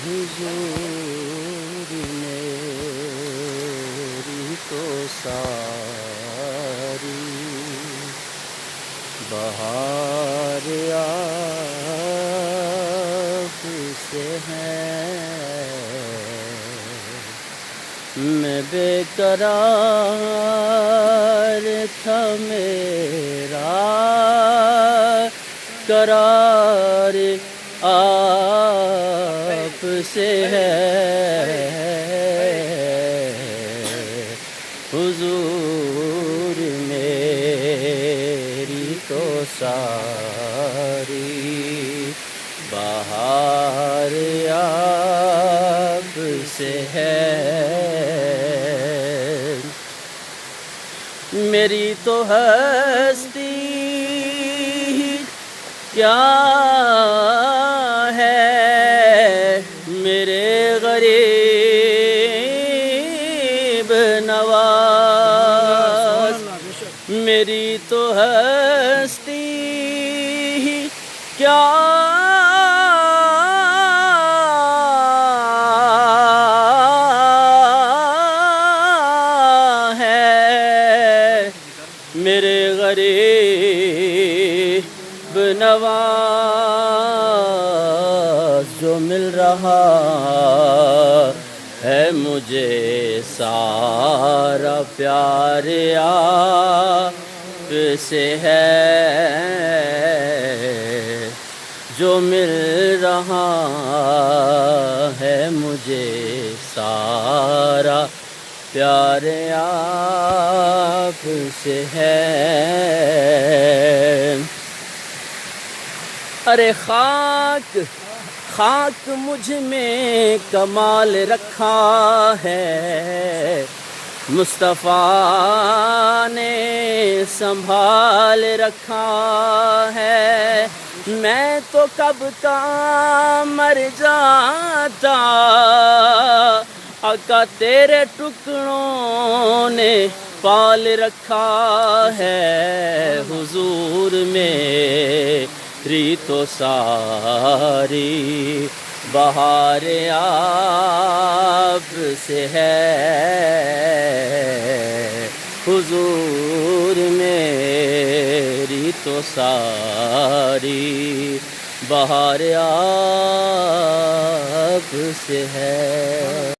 حضور میری تو ساری بہار آپ سے ہے، میں بے قرار تھا میرا قرار آپ سے ہے، حضور میری تو ساری بہار آپ سے ہے، میری تو ہستی کیا ہے میرے غریب نواز، میری تو ہستی کیا ہے میرے غریب نواز، جو مل رہا ہے مجھے سارا پیار آپ سے ہے، جو مل رہا ہے مجھے سارا پیار آپ سے ہے، ارے خاک خاک مجھ میں کمال رکھا ہے، مصطفیٰ نے سنبھال رکھا ہے، میں تو کب کا مر جاتا، آقا تیرے ٹکڑوں نے پال رکھا ہے، حضور میری تو ساری بہار آپ سے ہے، حضور میری تو ساری بہار آپ سے ہے۔